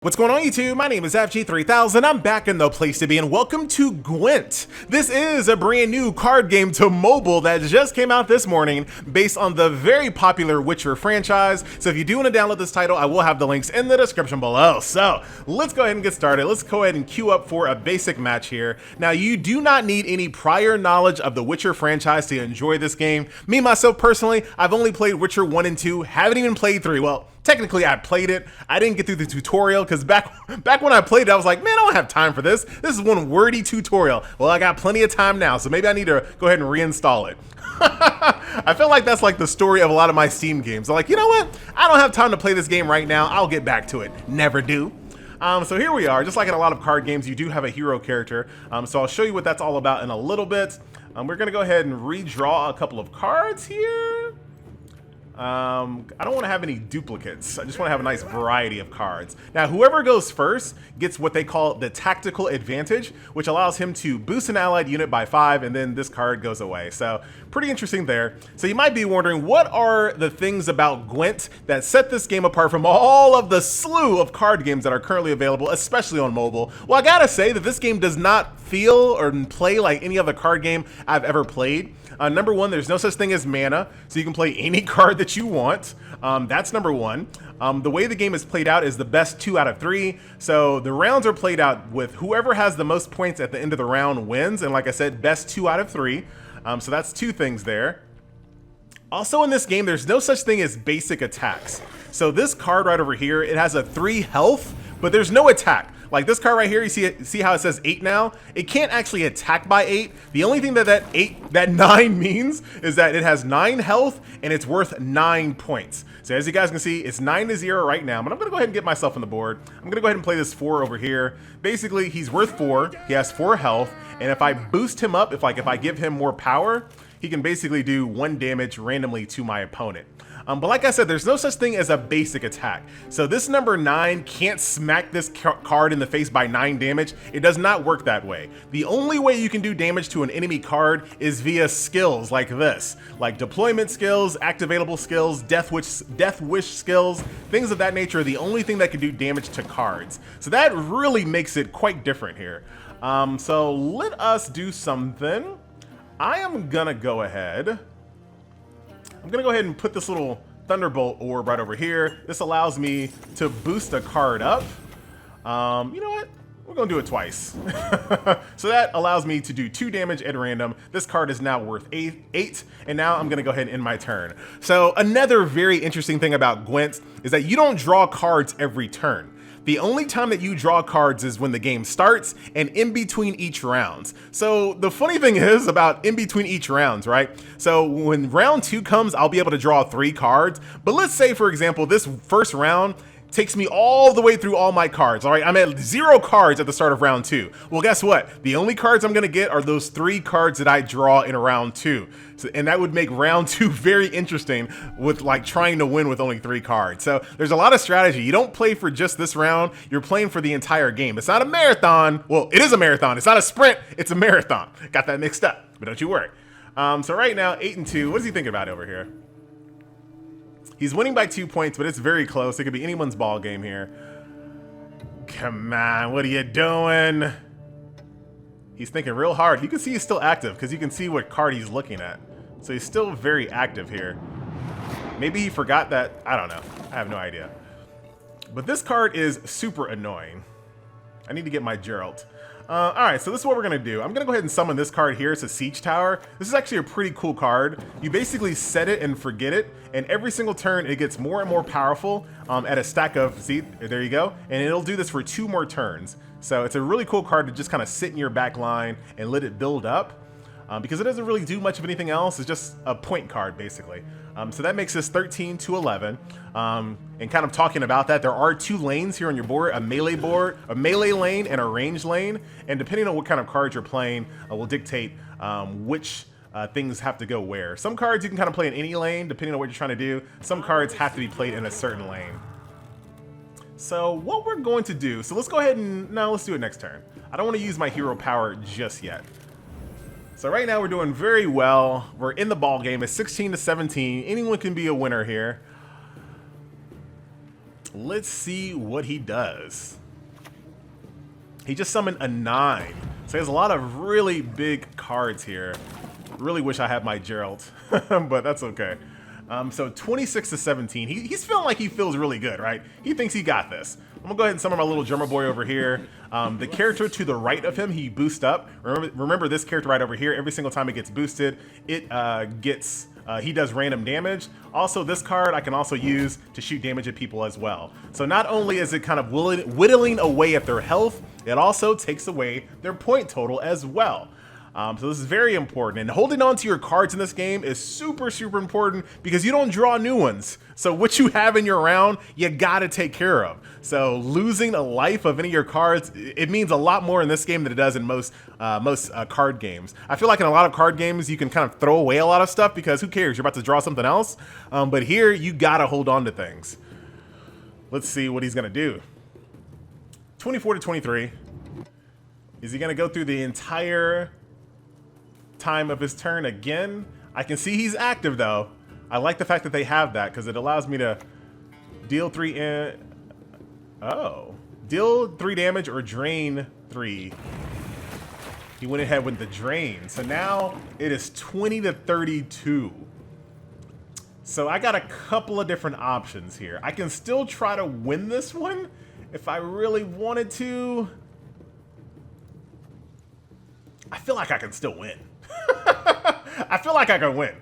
What's going on YouTube? My name is FG3000. I'm back in the place to be and welcome to Gwent. This is a brand new card game to mobile that just came out this morning based on the very popular Witcher franchise. So if you do want to download this title, I will have the links in the description below. So let's go ahead and get started. Let's go ahead and queue up for a basic match here. Now you do not need any prior knowledge of the Witcher franchise to enjoy this game. Me, myself personally, I've only played Witcher 1 and 2, haven't even played 3. Well, technically I played it. I didn't get through the tutorial because back when I played it, I was like, man, I don't have time for this. This is one wordy tutorial. Well, I got plenty of time now, so maybe I need to go ahead and reinstall it. I feel like that's like the story of a lot of my Steam games. I'm like, you know what? I don't have time to play this game right now. I'll get back to it. Never do. So here we are. Just like in a lot of card games, you do have a hero character. So I'll show you what that's all about in a little bit. We're going to go ahead and redraw a couple of cards here. I don't want to have any duplicates. I just want to have a nice variety of cards. Now, whoever goes first gets what they call the tactical advantage, which allows him to boost an allied unit by 5, and then this card goes away. So pretty interesting there. So you might be wondering, what are the things about Gwent that set this game apart from all of the slew of card games that are currently available, especially on mobile? Well, I gotta say that this game does not feel or play like any other card game I've ever played. Number one, there's no such thing as mana, so you can play any card that you want. That's number one. The way the game is played out is the best 2 out of 3. So the rounds are played out with whoever has the most points at the end of the round wins. And like I said, best 2 out of 3. So that's 2 things there. Also in this game, there's no such thing as basic attacks. So this card right over here, it has a 3 health, but there's no attack. Like this card right here, you see how it says 8 now? It can't actually attack by 8. The only thing that 9 means is that it has 9 health and it's worth 9 points. So as you guys can see, it's 9-0 right now, but I'm gonna go ahead and get myself on the board. I'm gonna go ahead and play this 4 over here. Basically, he's worth 4, he has 4 health, and if I boost him up, if I give him more power, he can basically do 1 damage randomly to my opponent. But like I said, there's no such thing as a basic attack. So this number 9 can't smack this card in the face by 9 damage. It does not work that way. The only way you can do damage to an enemy card is via skills like this, like deployment skills, activatable skills, death wish skills, things of that nature are the only thing that can do damage to cards. So that really makes it quite different here. So let us do something. I am gonna go ahead. I'm gonna go ahead and put this little Thunderbolt orb right over here. This allows me to boost a card up. You know what? We're gonna do it twice. So that allows me to do 2 damage at random. This card is now worth 8, and now I'm gonna go ahead and end my turn. So another very interesting thing about Gwent is that you don't draw cards every turn. The only time that you draw cards is when the game starts and in between each rounds. So the funny thing is about in between each rounds, right? So when round 2 comes, I'll be able to draw 3 cards. But let's say, for example, this first round takes me all the way through all my cards. All right, I'm at 0 cards at the start of round 2. Well, guess what? The only cards I'm gonna get are those 3 cards that I draw in round 2. So, and that would make round 2 very interesting with like trying to win with only 3 cards. So there's a lot of strategy. You don't play for just this round, you're playing for the entire game. It's not a marathon. Well, it is a marathon. It's not a sprint, it's a marathon. Got that mixed up, but don't you worry. So right now, 8-2, what does he think about over here? He's winning by 2 points, but it's very close. It could be anyone's ball game here. Come on, what are you doing? He's thinking real hard. You can see he's still active because you can see what card he's looking at. So he's still very active here. Maybe he forgot that. I don't know. I have no idea. But this card is super annoying. I need to get my Geralt. All right, so this is what we're gonna do. I'm gonna go ahead and summon this card here. It's a Siege Tower. This is actually a pretty cool card. You basically set it and forget it, and every single turn it gets more and more powerful at a stack of, see, there you go. And it'll do this for 2 more turns. So it's a really cool card to just kind of sit in your back line and let it build up. Because it doesn't really do much of anything else. It's just a point card, basically. So that makes this 13-11. And kind of talking about that, there are 2 lanes here on your board, a melee lane and a range lane. And depending on what kind of cards you're playing, will dictate which things have to go where. Some cards you can kind of play in any lane, depending on what you're trying to do. Some cards have to be played in a certain lane. So what we're going to do, so let's go ahead and, no, let's do it next turn. I don't want to use my hero power just yet. So right now we're doing very well. We're in the ball game. It's 16-17. Anyone can be a winner here. Let's see what he does. He just summoned a 9. So he has a lot of really big cards here. Really wish I had my Geralt, but that's okay. So 26 to 17. He's feeling like he feels really good, right? He thinks he got this. I'm gonna go ahead and summon my little drummer boy over here. The character to the right of him, he boosts up. Remember this character right over here, every single time it gets boosted, it he does random damage. Also, this card I can also use to shoot damage at people as well. So not only is it kind of whittling away at their health, it also takes away their point total as well. So this is very important, and holding on to your cards in this game is super, super important because you don't draw new ones. So what you have in your round, you gotta take care of. So losing a life of any of your cards, it means a lot more in this game than it does in most card games. I feel like in a lot of card games, you can kind of throw away a lot of stuff because who cares? You're about to draw something else. But here, you gotta hold on to things. Let's see what he's gonna do. 24 to 23. Is he gonna go through the entire time of his turn again? I can see he's active though. I like the fact that they have that because it allows me to deal 3 in. Oh, deal 3 damage or drain 3. He went ahead with the drain. So now it is 20 to 32. So I got a couple of different options here. I can still try to win this one if I really wanted to. I feel like I can still win. I feel like I can win.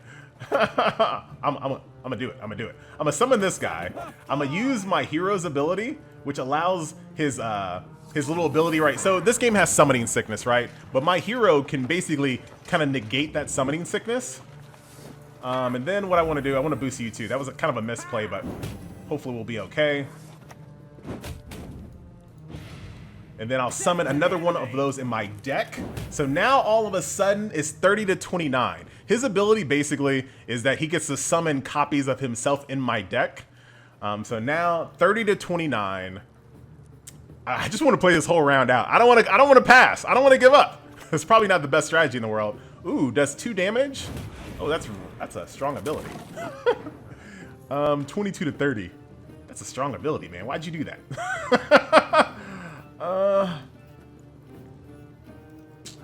I'm gonna do it. I'm gonna summon this guy. I'm gonna use my hero's ability, which allows his little ability, right? So this game has summoning sickness, right? But my hero can basically kind of negate that summoning sickness. And then what I want to do, I want to boost you too. That was kind of a misplay, but hopefully we'll be okay. And then I'll summon another one of those in my deck. So now all of a sudden it's 30 to 29. His ability basically is that he gets to summon copies of himself in my deck. So now 30 to 29. I just want to play this whole round out. I don't want to pass. I don't want to give up. It's probably not the best strategy in the world. Ooh, does 2 damage? Oh, that's a strong ability. 22 to 30. That's a strong ability, man. Why'd you do that?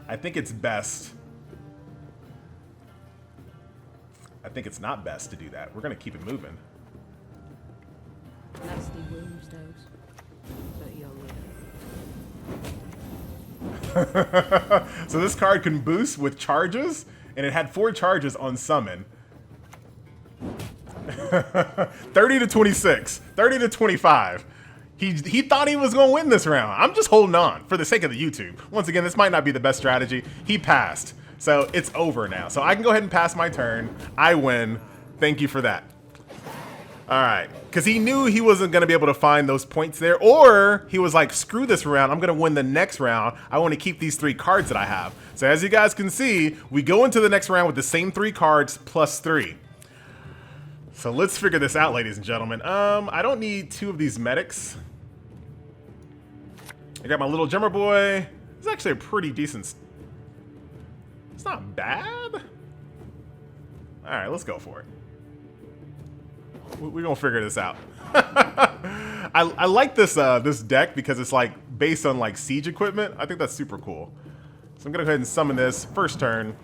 I think it's best. I think it's not best to do that. We're gonna keep it moving. Nasty wounds, those. So this card can boost with charges, and it had 4 charges on summon. 30 to 26, 30 to 25. He thought he was going to win this round. I'm just holding on for the sake of the YouTube. Once again, this might not be the best strategy. He passed. So it's over now. So I can go ahead and pass my turn. I win. Thank you for that. All right. Because he knew he wasn't going to be able to find those points there. Or he was like, screw this round. I'm going to win the next round. I want to keep these 3 cards that I have. So as you guys can see, we go into the next round with the same 3 cards plus 3. So let's figure this out, ladies and gentlemen. I don't need 2 of these medics. I got my little drummer boy. It's actually a pretty decent. It's not bad. All right, let's go for it. We're gonna figure this out. I like this this deck because it's like based on like siege equipment. I think that's super cool. So I'm gonna go ahead and summon this first turn.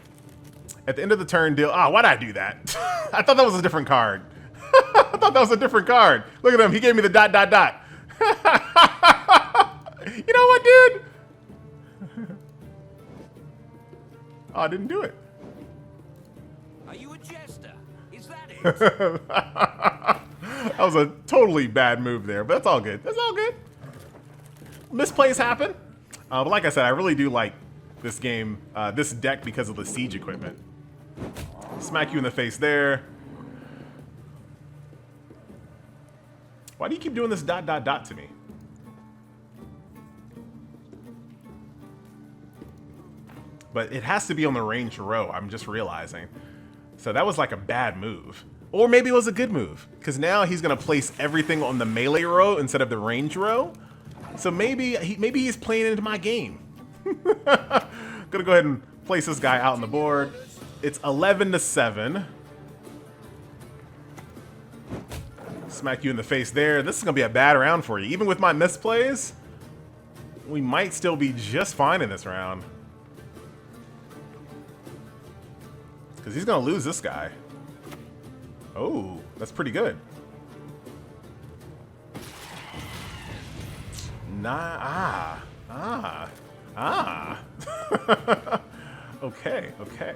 At the end of the turn, deal. Ah, why'd I do that? I thought that was a different card. I thought that was a different card. Look at him. He gave me the ... You know what, dude? Oh, I didn't do it. Are you a jester? Is that it? That was a totally bad move there, but that's all good. That's all good. Misplays happen. But like I said, I really do like this game, this deck because of the siege equipment. Smack you in the face there. Why do you keep doing this ... to me? But it has to be on the range row, I'm just realizing. So that was like a bad move. Or maybe it was a good move, because now he's gonna place everything on the melee row instead of the range row. So maybe he's playing into my game. Gonna go ahead and place this guy out on the board. It's 11 to 7. Smack you in the face there. This is going to be a bad round for you. Even with my misplays, we might still be just fine in this round. Because he's going to lose this guy. Oh, that's pretty good. Okay, okay.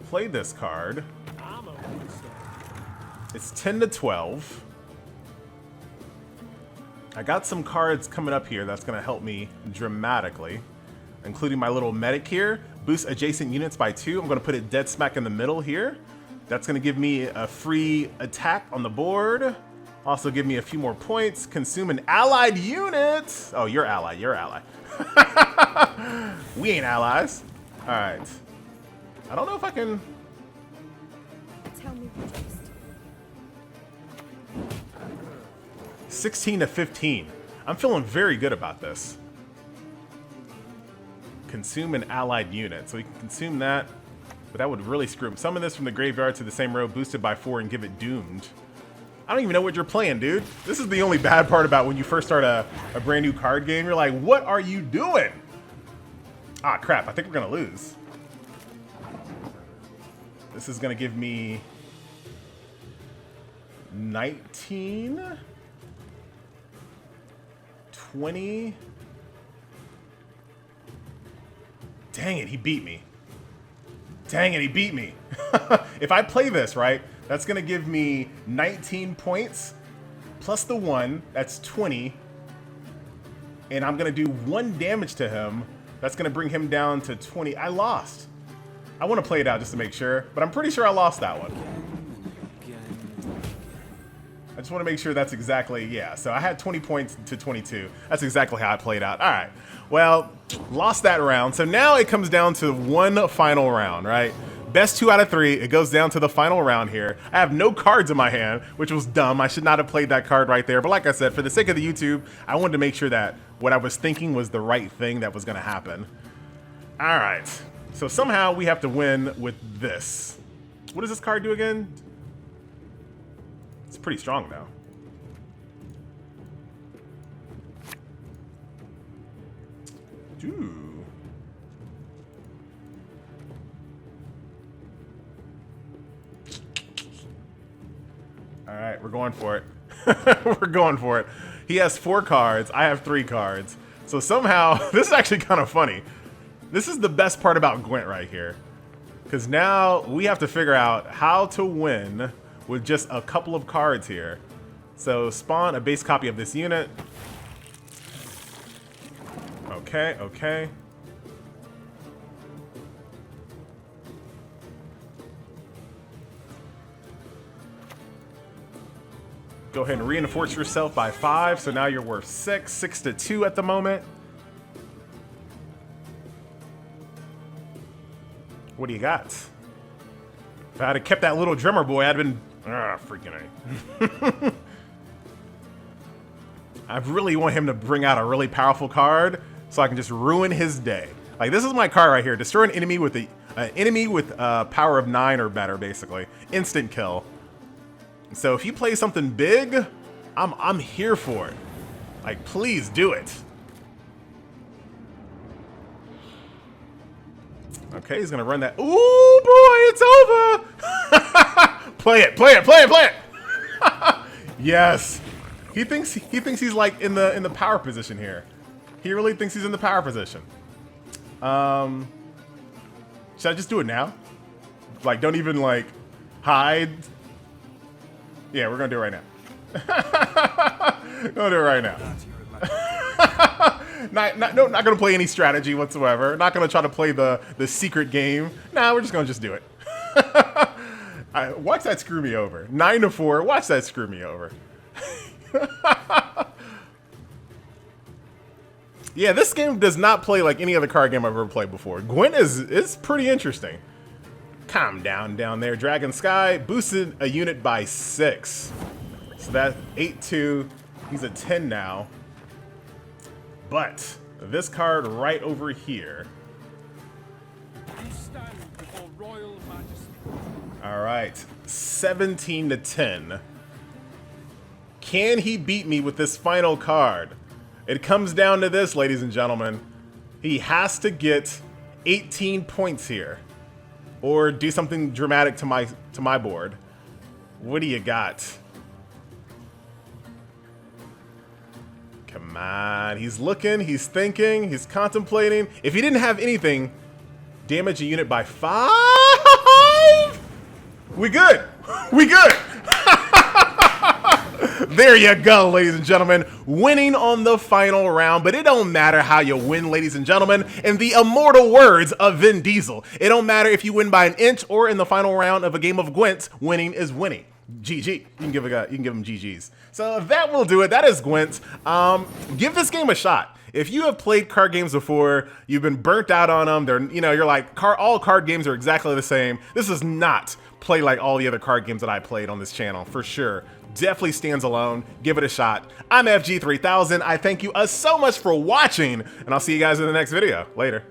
Play this card. It's 10 to 12. I got some cards coming up here that's going to help me dramatically, including my little medic here. Boost adjacent units by 2. I'm going to put it dead smack in the middle here. That's going to give me a free attack on the board. Also give me a few more points. Consume an allied unit. Oh, you're ally. You're ally. We ain't allies. All right. I don't know if I can. Tell me the taste. 16 to 15. I'm feeling very good about this. Consume an allied unit. So we can consume that, but that would really screw him. Summon this from the graveyard to the same row, boosted by 4, and give it doomed. I don't even know what you're playing, dude. This is the only bad part about when you first start a brand new card game. You're like, what are you doing? Ah, crap. I think we're going to lose. This is going to give me 19, 20. Dang it, he beat me. Dang it, he beat me. If I play this, right, that's going to give me 19 points plus the 1. That's 20. And I'm going to do 1 damage to him. That's going to bring him down to 20. I lost. I want to play it out just to make sure, but I'm pretty sure I lost that one. I just want to make sure that's exactly, yeah. So I had 20 points to 22. That's exactly how I played out. All right. Well, lost that round. So now it comes down to one final round, right? Best 2 out of 3. It goes down to the final round here. I have no cards in my hand, which was dumb. I should not have played that card right there. But like I said, for the sake of the YouTube, I wanted to make sure that what I was thinking was the right thing that was going to happen. All right. So somehow we have to win with this. What does this card do again? It's pretty strong though. Ooh. All right, we're going for it. We're going for it. He has 4 cards. I have 3 cards. So somehow, this is actually kind of funny. This is the best part about Gwent right here. Because now we have to figure out how to win with just a couple of cards here. So spawn a base copy of this unit. Okay, okay. Go ahead and reinforce yourself by 5. So now you're worth 6. 6 to 2 at the moment. What do you got? If I had kept that little drummer boy, I'd been... freaking A. I really want him to bring out a really powerful card so I can just ruin his day. Like, this is my card right here. Destroy an enemy with power of 9 or better, basically. Instant kill. So if you play something big, I'm here for it. Like, please do it. Okay, he's gonna run that. Ooh, boy, it's over! Play it, play it, play it, play it! Yes. He thinks he's like in the power position here. He really thinks he's in the power position. Should I just do it now? Like, don't even like hide. Yeah, we're gonna do it right now. Gonna do it right now. Not gonna play any strategy whatsoever. Not gonna try to play the secret game. Nah, we're just gonna do it. Watch that screw me over. 9 to 4. Watch that screw me over. Yeah, this game does not play like any other card game I've ever played before. Gwent is pretty interesting. Calm down there. Dragon Sky boosted a unit by 6. So that's 8-2. He's a 10 now. But this card right over here. You stand before royal majesty. All All right, 17 to 10. Can he beat me with this final card? It comes down to this, ladies and gentlemen. He has to get 18 points here, or do something dramatic to my board. What do you got? Come on, he's looking, he's thinking, he's contemplating. If he didn't have anything, damage a unit by 5. We good. We good. There you go, ladies and gentlemen. Winning on the final round, but it don't matter how you win, ladies and gentlemen. In the immortal words of Vin Diesel, it don't matter if you win by an inch or in the final round of a game of Gwent, winning is winning. GG. You can give him GGs. So that will do it. That is Gwent. Give this game a shot. If you have played card games before, you've been burnt out on them. They're, you're like, all card games are exactly the same. This is not play like all the other card games that I played on this channel, for sure. Definitely stands alone. Give it a shot. I'm FG3000. I thank you so much for watching, and I'll see you guys in the next video. Later.